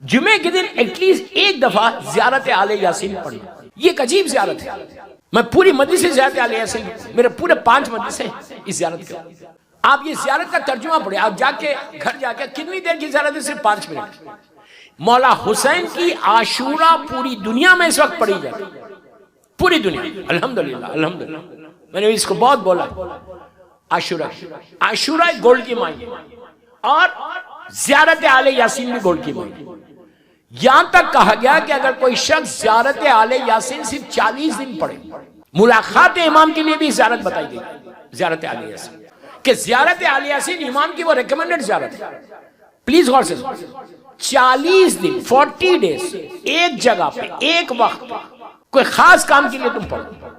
जुमे के दिन एटलीस्ट एक दफा ज़ियारत आले यासीन पढ़ना। ये एक अजीब ज़ियारत है। मैं पूरी मजलिस से ज़ियारत आले यासीन, मेरे पूरे 5 मजलिस हैं इस ज़ियारत के। आप ये ज़ियारत का तर्जुमा पढ़े, आप जाके घर जाके कितनी देर की ज़ियारत है? सिर्फ 5 मिनट। मौला हुसैन की आशूरा पूरी दुनिया में इस वक्त पढ़ी जाती है, पूरी दुनिया। अल्हम्दुलिल्लाह अल्हम्दुलिल्लाह, मैंने इसको बहुत बोला। आशूरा, आशूरा एक गोल्ड की माई और ज़ियारत आले यासीन भी गोल्ड की माई। यहां तक कहा गया कि अगर कोई शख्स ज़ियारत आले यासीन सिर्फ 40 दिन पढ़े, मुलाकात इमाम के लिए भी ज़ियारत बताई गई, ज़ियारत आले यासीन, कि ज़ियारत आले यासीन इमाम की वो रिकमेंडेड ज़ियारत है। प्लीज गौर से, 40 दिन 40 डेज एक जगह पे एक वक्त पे कोई खास काम के लिए तुम पढ़ो।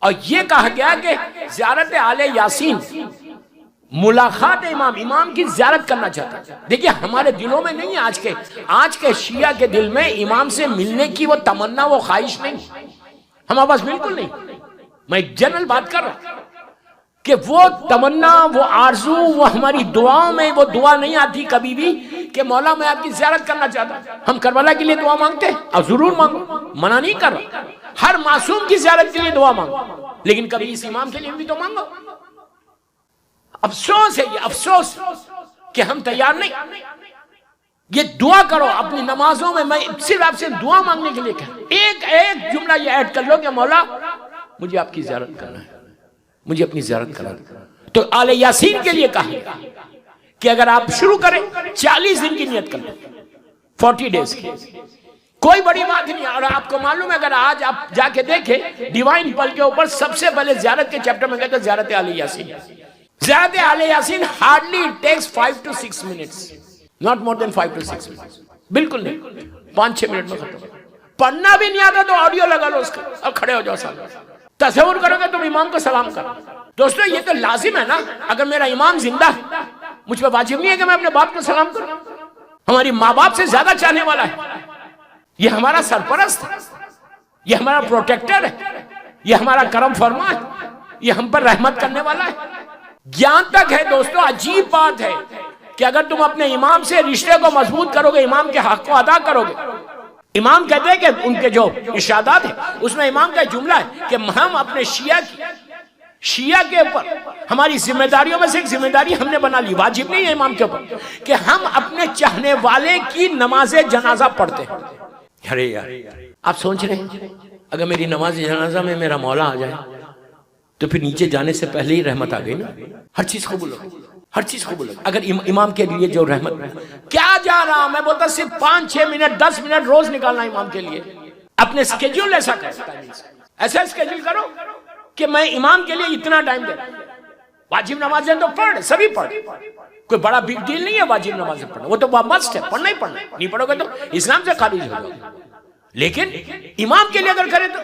और ये कहा गया कि ज़ियारत आले यासीन मुलाकात इमाम, इमाम की ज़ियारत करना चाहता है। देखिए हमारे दिलों में नहीं है, आज के शिया के दिल में इमाम से मिलने की वो तमन्ना, वो ख्वाहिश नहीं, हमारे पास बिल्कुल नहीं। मैं एक जनरल बात कर रहा हूं कि वो तमन्ना, वो आरजू, वो हमारी दुआओं में वो दुआ नहीं आती कभी भी कि मौला मैं आपकी ज़ियारत करना चाहता हूं। हम करबला के लिए दुआ मांगते हैं, अब जरूर मांगो, मना नहीं कर रहा, हर मासूम की ज़ियारत के लिए दुआ मांगो, लेकिन कभी इस इमाम के लिए भी तो मांगो। अफसोस है, ये अफसोस कि हम तैयार नहीं। ये दुआ करो अपनी नमाजों में, मैं सिर्फ आपसे दुआ मांगने के लिए कह, एक जुमला ये ऐड कर लो कि मौला मुझे आपकी ज़ियारत करना है, मुझे अपनी ज़ियारत करना है। तो आले यासीन के लिए कहा कि अगर आप शुरू करें 40 दिन की नियत कर लो, 40 डेज की, कोई बड़ी बात नहीं। और आपको मालूम है, अगर आज आप जाके देखें डिवाइन पल के ऊपर सबसे पहले ज़ियारत के चैप्टर में कहते हैं ज़ियारत आले यासीन। ज़ियारत आले यासीन hardly it takes 5 to 6 minutes, not more than 5 to 6 minutes, बिल्कुल नहीं, 5-6 मिनट में खत्म। पढ़ना भी नहीं आता तो ऑडियो लगा लो उसका और खड़े हो जाओ सामने, तसव्वुर करोगे तुम इमाम को सलाम करो। दोस्तों ये तो लाजिम है ना, अगर मेरा इमाम जिंदा है मुझ पर वाजिब नहीं है कि मैं अपने बाप को सलाम करूं। हमारी माँ बाप से ज्यादा चाहने वाला है, ये हमारा सरपरस्त है, ये हमारा प्रोटेक्टर है, ये हमारा करम फरमा है, ये हम पर रहमत करने वाला है। ज्ञान तक है दोस्तों, अजीब बात है कि अगर तुम अपने इमाम से रिश्ते को मजबूत करोगे, इमाम के हक को अदा करोगे। इमाम कहते हैं कि उनके जो इरशादात है उसमें इमाम का जुमला है कि हम अपने शिया के ऊपर हमारी जिम्मेदारियों में से एक जिम्मेदारी हमने बना ली, वाजिब नहीं है इमाम के ऊपर, कि हम अपने चाहने वाले की नमाज जनाजा पढ़ते हैं। अरे यार आप सोच रहे हैं अगर मेरी नमाज जनाजा में मेरा मौला आ जाए तो फिर नीचे जाने से पहले ही रहमत आ गई ना। हर चीज कबूल हो, हर चीज कबूल हो। अगर इमाम के लिए जो रहमत, क्या जा रहा मैं बोलता सिर्फ 5-6 मिनट 10 मिनट रोज निकालना इमाम के लिए। अपने स्केड्यूल ऐसा करो, ऐसा स्केड्यूल करो कि मैं इमाम के लिए इतना टाइम दे। वाजिब नमाजें तो पढ़, सभी पढ़, कोई बड़ा बिग डील नहीं है वाजिब नमाजें पढ़ना, वो तो मस्ट है, पढ़ना ही पढ़ना, नहीं पढ़ोगे तो इस्लाम से खारिज हो जाओगे। लेकिन इमाम के लिए अगर करें तो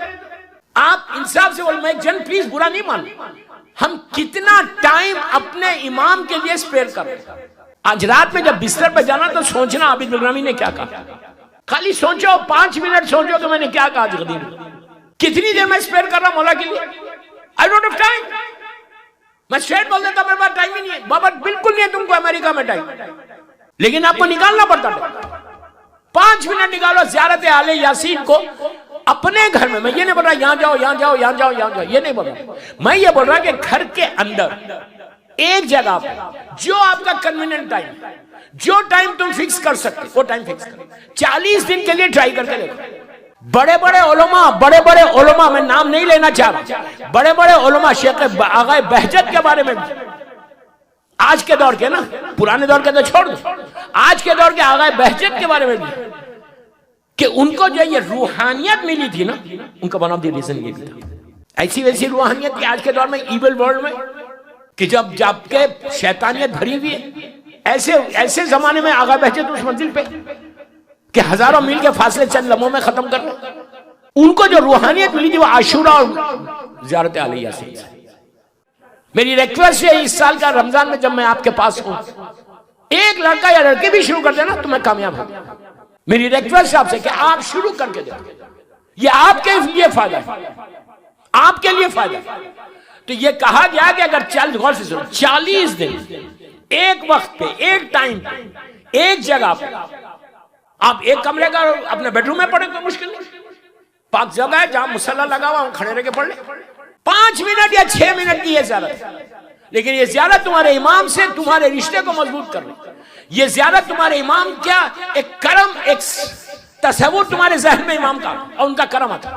आप इंसाफ से बोल, मैं एक जन प्लीज बुरा नहीं मान, हम कितना टाइम अपने इमाम के लिए स्पेयर कर रहे हैं। आज रात में जब बिस्तर पे जाना तो सोचना आबिद बिलरामी ने क्या कहा, खाली सोचो 5 मिनट सोचो कि मैंने क्या कहा, कितनी देर मैं स्पेयर कर रहा हूं मौला के लिए। आई डोंट हैव टाइम, मैं स्ट्रेट बोल देता मेरे पास टाइम ही नहीं है। बाबा बिल्कुल नहीं है तुमको अमेरिका में टाइम, लेकिन आपको निकालना पड़ता है। 5 मिनट निकालो ज़ियारत आले यासीन को अपने घर में। मैं ये नहीं बोल रहा यहां जाओ यहां जाओ यहां जाओ यहां जाओ, ये नहीं बोल रहा। मैं ये बोल रहा कि घर के अंदर एक जगह पर जो आपका कन्वीनियंट टाइम, जो टाइम तुम फिक्स कर सकते वो टाइम फिक्स करो। 40 दिन के लिए ट्राई करके देखो। बड़े बड़े उलमा, मैं नाम नहीं लेना चाह रहा, बड़े बड़े उलमा, शेख आगा बहजत के बारे में, आज के दौर के ना, पुराने दौर के तो छोड़ दो, आज के दौर के आगा बहजत के बारे में भी, कि उनको जो ये रूहानियत मिली थी ना, उनका वन ऑफ द रीजन ये भी था। ऐसी वैसी रूहानियत की आज के दौर में, इविल वर्ल्ड में, कि जब के शैतानियत भरी हुई है, ऐसे जमाने में आगा बहजत उस मंजिल पे कि हजारों मील के फासले चंद लम्हों में खत्म कर रहे। उनको जो रूहानियत मिली थी वो आशूरा और ज़ियारत आले यासीन से। मेरी रिक्वेस्ट है इस साल का रमजान में जब मैं आपके पास हूं, एक लड़का या लड़की भी शुरू कर देना तो मैं कामयाब हूं। मेरी रिक्वेस्ट आपसे कि आप शुरू करके देखो, ये आपके लिए फायदा है, आपके लिए फायदा है। तो ये कहा गया कि अगर 40 दिन एक वक्त पे, एक टाइम पे, एक जगह पे आप एक कमरे का अपने बेडरूम में पढ़े तो मुश्किल नहीं, पाक जगह है जहां मुसल्ला लगा हुआ वहां खड़े रह के पढ़ ले। 5 मिनट या 6 मिनट की ये ज़ियारत, लेकिन ये ज़ियारत तुम्हारे इमाम से तुम्हारे रिश्ते को मजबूत कर रही। ये ज़ियारत तुम्हारे इमाम क्या एक करम, एक तस्वुर तुम्हारे जहन में इमाम का और उनका करम आता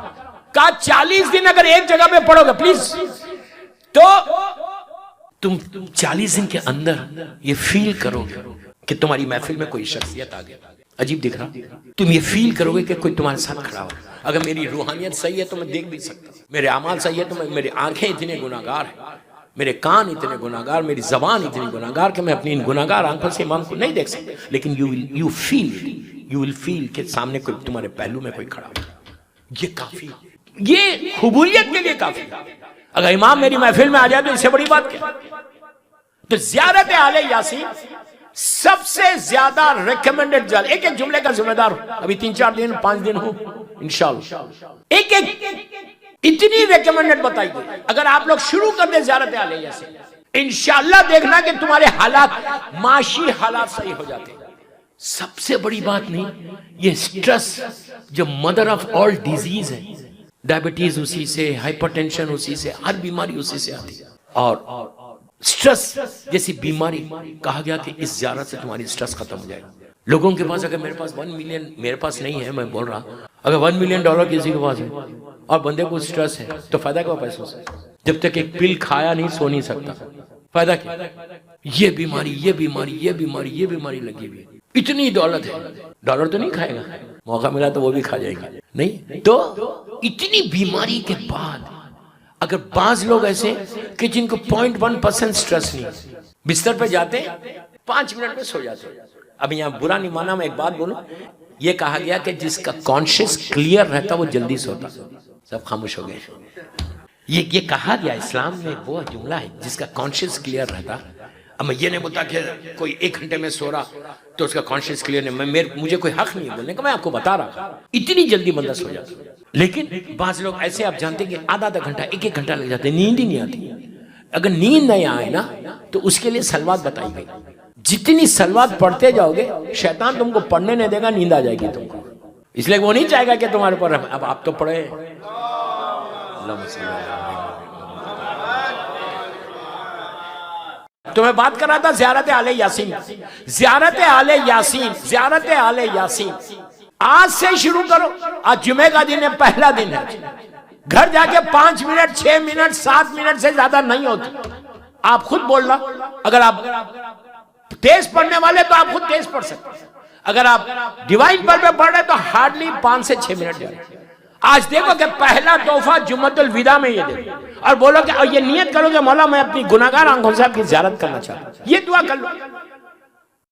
का 40 दिन अगर एक जगह पे पढ़ोगे प्लीज, तो तुम 40 दिन के अंदर ये फील करोगे कि तुम्हारी महफिल में कोई शख्सियत आ गया। अजीब दिख रहा, तुम ये फील करोगे कि कोई तुम्हारे साथ खड़ा हो। अगर मेरी रूहानियत सही है तो मैं देख भी सकता, मेरे अमाल सही है तो मैं, मेरी आंखें इतने गुनाहगार हैं, मेरे कान इतने गुनाहगार, मेरी जबान इतनी गुनाहगार कि मैं अपनी इन गुनाहगार आंखों से इमाम को नहीं देख सकता। लेकिन यू विल फील कि सामने कोई तुम्हारे पहलू में कोई खड़ा हो। ये काफी, ये खुबूलियत के लिए काफी। अगर इमाम मेरी महफिल में आ जाए तो इससे बड़ी बात क्या। तो ज़ियारत आले यासीन सबसे ज्यादा रिकमेंडेड जल, एक एक जुमले का जिम्मेदार हूं। अभी 3-4 दिन 5 दिन हूं इंशाअल्लाह, एक एक इतनी रिकमेंडेड बताई गई। अगर आप लोग शुरू कर दे ज़ियारत आले यासीन, इंशाअल्लाह देखना कि तुम्हारे हालात, माशी हालात सही हो जाते हैं। सबसे बड़ी बात नहीं, ये स्ट्रेस जो मदर ऑफ ऑल डिजीज है, डायबिटीज उसी से, हाइपरटेंशन उसी से, हर बीमारी उसी से आती है। और स्ट्रेस जैसी बीमारी, कहा गया कि इस ज़ियारत से तुम्हारी स्ट्रेस खत्म हो जाएगी। लोगों के पास, अगर मेरे पास 1 मिलियन, मेरे पास नहीं है, मैं बोल रहा, अगर $1 मिलियन किसी के पास है और बंदे को स्ट्रेस है तो फायदा क्या पैसों से? जब तक एक पिल खाया नहीं सो नहीं सकता, फायदा क्या? ये बीमारी, ये बीमारी, ये बीमारी, ये बीमारी लगी हुई है। इतनी दौलत है, डॉलर तो नहीं खाएगा, मौका मिला तो वो भी खा जाएगा नहीं। तो इतनी बीमारी के बाद अगर बाज लोग ऐसे कि जिनको 0.1% स्ट्रेस नहीं, बिस्तर पे जाते 5 मिनट में सो जाते। अब यहाँ बुरा नहीं माना, मैं एक बात बोलूं, ये कहा गया कि जिसका कॉन्शियस क्लियर रहता वो जल्दी सोता। सब खामोश हो गए। ये कहा गया इस्लाम में, वो जुमला है जिसका कॉन्शियस क्लियर रहता। अब मैं ये नहीं बोलता कि कोई 1 घंटे में सो रहा तो उसका कॉन्शियस क्लियर नहीं, मुझे कोई हक नहीं है बोलने का, मैं आपको बता रहा इतनी जल्दी बंदा सो जाता। लेकिन बाज लोग ऐसे आप जानते हैं कि आधा घंटा, 1 घंटा लग जाते, नींद ही नहीं आती। अगर नींद नहीं आए ना तो उसके लिए सलवात बताई गई। जितनी सलवात पढ़ते जाओगे शैतान तुमको पढ़ने नहीं देगा, नींद आ जाएगी तुमको। इसलिए वो नहीं चाहेगा कि तुम्हारे ऊपर, अब आप तो पढ़े। तो मैं बात कर रहा था ज़ियारत आले यासीन। ज़ियारत आले यासीन, ज़ियारत आले यासीन आज से शुरू करो। आज जुमे का दिन है, पहला दिन है। घर जाके 5 मिनट, 6 मिनट, 7 मिनट से ज्यादा नहीं होती। आप खुद बोलना, अगर आप तेज पढ़ने वाले तो आप खुद तेज पढ़ सकते। अगर आप डिवाइन पर पढ़ रहे तो हार्डली 5 से 6 मिनट जाए। आज देखो कि पहला तोहफा जुम्मतुल विदा में ये दे, और बोलो कि ये नियत करो कि मौला मैं अपनी गुनाहगार आंखों से आपकी ज़ियारत करना चाहता हूं। ये दुआ कर लो।